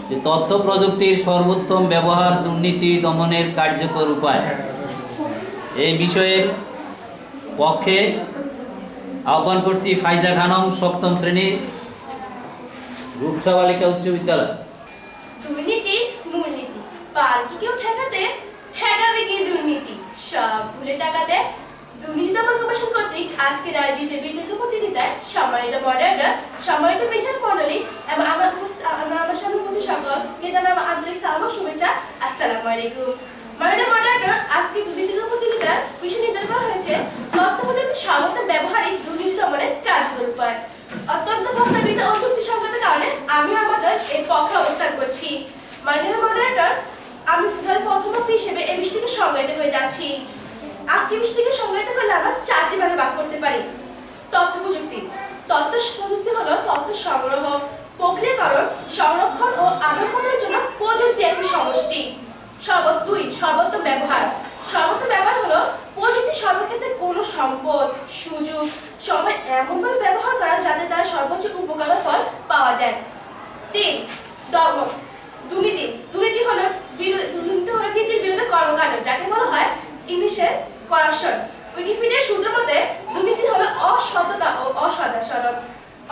যে তথ্য প্রযুক্তির সর্বোত্তম ব্যবহার দুর্নীতি দমনের কার্যকর উপায়, এই বিষয়ের পক্ষে আহ্বান করছি ফাইজা খানম, সপ্তম শ্রেণী, রূপসা বালিকা উচ্চ বিদ্যালয়। দুর্নীতি মূলনীতি, পার্কে কেউ ঠেকাতে ঠেকাবে কি দুর্নীতি, সব ভুলে টাকাতে দুর্নীতি দমন কমিশন কর্তৃক আজকের আয়োজিত বিতর্ক প্রতিযোগিতায় সম্মানিত মডারেটর, সম্মানিত বিশেষ মণ্ডলী এবং আমার সামনে উপস্থিত সকলকে জানাই আমার আন্তরিক সালাম ও শুভেচ্ছা। আসসালামু আলাইকুম। মাননীয় মডারেটর, আজকে বিতর্ক প্রতিযোগিতার বিষয় নির্ধারণ করা হয়েছে তথ্য প্রযুক্তির সর্বোত্তম ব্যবহারিক দুর্নীতি দমনের কার্যকর উপায়। অত্যন্ত প্রস্তাবিত ও যুক্তিসঙ্গত কারণে আমি আমাদের এর পক্ষে অবস্থান করছি। মাননীয় মডারেটর, আমি প্রথমত হিসেবে এই বিষয়টিকে সংজ্ঞায়িত করে যাচ্ছি। আজকে বিষয়টিকে সংজ্ঞায়িত করলে আমরা চারটি ভাগে ভাগ করতে পারি। তথ্য প্রযুক্তি। তথ্য প্রযুক্তি হলো তথ্য সংগ্রহ, প্রক্রিয়াকরণ, সংরক্ষণ ও আদান-প্রদানের জন্য প্রযুক্তি একটি সমষ্টি। সর্বোত্তম ব্যবহার। সর্বোত্তম ব্যবহার হলো প্রযুক্তি সর্বক্ষেত্রে কোনো সম্পদ, সুযোগ, সময় এমনভাবে ব্যবহার করা যাতে তার সর্বোচ্চ উপকার ফল পাওয়া যায়। 3. দমন। দুর্নীতি। দুর্নীতি হলো নীতির বিরুদ্ধে কর্মকাণ্ড, যাকে বলা হয় ইংলিশে করাপশন। উইকিপিডিয়ার সূত্র মতে দুর্নীতি হলো অসততা ও অসদাচরণ।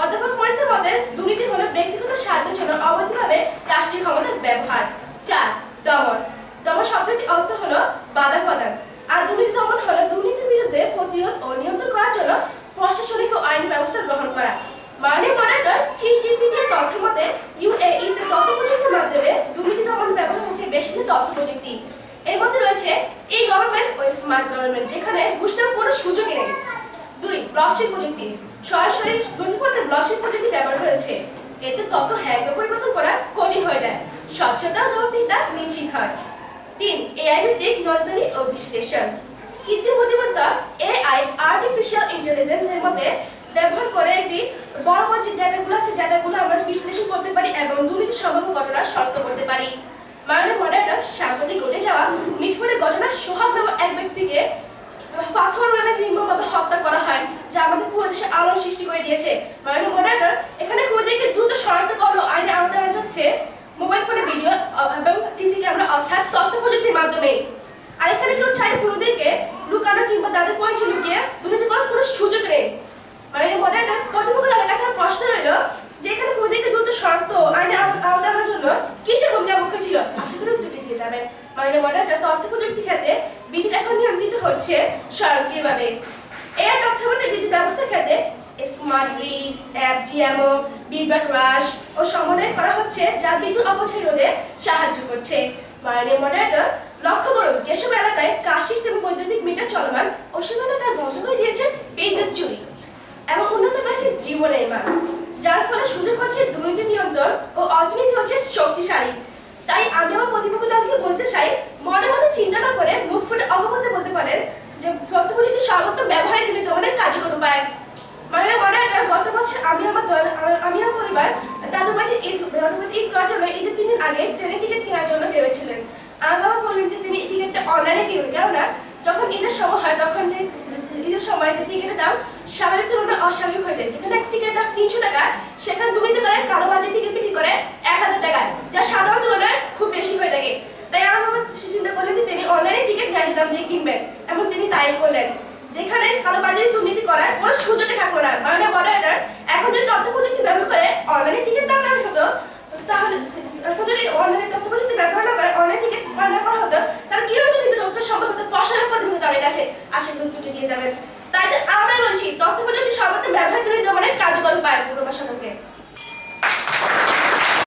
অধ্যাপক মরিসের মতে দুর্নীতি হলো ব্যক্তিগত স্বার্থের জন্য অবৈধভাবে রাষ্ট্রীয় ক্ষমতার ব্যবহার। 4. দমন। দমন শব্দটির অর্থ হলো বাধা প্রদান, আর দুর্নীতি দমন হলো দুর্নীতির বিরুদ্ধে প্রতিরোধ ও নিয়ন্ত্রণ করার জন্য প্রশাসনিক ও আইনি ব্যবস্থা গ্রহণ করা। মাননীয় মডারেটর, জিজিপিটি তথ্য মতে ইউএই তে তথ্য প্রযুক্তির মাধ্যমে দুর্নীতি দমন ব্যবহার হচ্ছে বেশি তথ্য প্রযুক্তি। এর মধ্যে রয়েছে ই গভর্নমেন্ট ও স্মার্ট গভর্নমেন্ট, যেখানে ঘুষ নেওয়ার কোনো সুযোগই নেই। 2. ব্লকচেন প্রযুক্তি। সরাসরি নথিপত্রে ব্লকচেন প্রযুক্তি ব্যবহার করেছে। এতে তথ্য হ্যাক বা পরিবর্তন করা কঠিন হয়ে যায়, স্বচ্ছতা ও জবাবদিহিতা নিশ্চিত হয়। 3. এআই ভিত্তিক নজরদারি ও বিশ্লেষণ। কৃত্রিম বুদ্ধিমত্তা এআই, আর্টিফিশিয়াল ইন্টেলিজেন্স এর মধ্যে ব্যবহার করে একটি বড় যে ডেটাগুলো আছে, ডেটাগুলো আমরা বিশ্লেষণ করতে পারি এবং দুর্নীতি সম্ভাব্য ঘটনা শনাক্ত করতে পারি। মাননীয় মডারেটর, সাম্প্রতি ঘটে যাওয়া মিটফোর্ডের ঘটনা সোহাগ নামক এক ব্যক্তিকে পাথর মেরে নির্মমভাবে হত্যা করা হয়, যা আমাদের পুরো দেশে আলোড়ন সৃষ্টি করে দিয়েছে। মাননীয় মডারেটর, এখানে খুনিদেরকে দ্রুত শনাক্ত করলো আইনে আওতায় আনা যাচ্ছে মোবাইল ফোনে ভিডিও এবং সিসি ক্যামেরা অর্থাৎ তথ্য প্রযুক্তির মাধ্যমে। আর এখানে কেউ চাইলে খুনিদেরকে লুকানো কিংবা তাদের পরিচয় লুকিয়ে দুর্নীতি করার কোনো সুযোগ নেই। মাননীয় মডারেটর, প্রতিপক্ষের কাছে আমার প্রশ্ন রইল যে এখানে খুনিদেরকে দ্রুত শনাক্ত আইনে আওতায় আনার জন্য কিসের ভূমিকা মুখ্য ছিল? আশা করি ত্রুটি দিয়ে যাবেন। মাননীয় মডারেটর, তথ্য প্রযুক্তি ক্ষেত্রে বিদ্যুৎ এখন নিয়ন্ত্রিত হচ্ছে স্বয়ংক্রিয়ভাবে। এই তথ্য বিদ্যুৎ ব্যবস্থার ক্ষেত্রে স্মার্ট গ্রিড, অ্যাপ জিএমও, বিদ্যুৎ হ্রাস ও সমন্বয় করা হচ্ছে, যা বিদ্যুৎ অপচয় রোধে সাহায্য করছে। মাননীয় মডারেটর, লক্ষ্য করুন যেসব এলাকায় কাজ সিস্টেম বৈদ্যুতিক মিটার চলমান ওসব এলাকায় বন্ধ করে দিয়েছে বিদ্যুৎ চুরি এবং উন্নত করেছে জীবনের মান, যার ফলে সুযোগ হচ্ছে দুর্নীতি নিয়ন্ত্রণ ও অর্থনীতি হচ্ছে শক্তিশালী। তাই আমি আমার প্রতিপক্ষ দলকে বলতে চাই, মনে মনে চিন্তা না করে মুখ ফুটে অগপতে বলতে পারেন যে তথ্য প্রযুক্তির সর্বোত্তম ব্যবহারে দুর্নীতি দমনের কার্যকর উপায়। মাননীয় মডারেটর, গত বছর আমি আমার পরিবার দাদুবাড়িতে ঈদ করার জন্য ঈদের 3 দিন আগে ট্রেনের টিকিট কেনার জন্য ভেবেছিলেন। আমার বাবা বললেন যে তিনি টিকিটটা অনলাইনে কিনুন, কেননা যখন ঈদের সময় হয় তখন যে ঈদের সময় যে টিকিটের দাম স্বাভাবিক তুলনায় অস্বাভাবিক হয়ে যায়। যেখানে একটা টিকিটের দাম 300 টাকা, সেখানে দুর্নীতি করে কালোবাজারে টিকিট বিক্রি করে 1000 টাকায়, যা সাধারণ তুলনায় খুব বেশি হয়ে থাকে। তাই আমার বাবা চিন্তা করলেন যে তিনি অনলাইনে টিকিট ন্যায্য দাম দিয়ে কিনবেন এবং তিনি তাই করলেন, যেখানে কালোবাজারে দুর্নীতি করার কোনো সুযোগই থাকলো না। মাননীয় মডারেটর, এখন যদি তথ্য প্রযুক্তি ব্যবহার করে অনলাইনে টিকিট না করা হতো, তাহলে এখন যদি অনলাইনে তথ্য প্রযুক্তি ব্যবহার না করে অনলাইন টিকিট না করা হতো, তাহলে কিভাবে দুর্নীতি রোধ সম্ভব হতো? প্রশাসনের প্রতিনিধি তাদের কাছে আশা ত্রুটি দিয়ে যাবেন। তাই আমরাই বলছি তথ্য প্রযুক্তি সর্বোত্তম ব্যবহার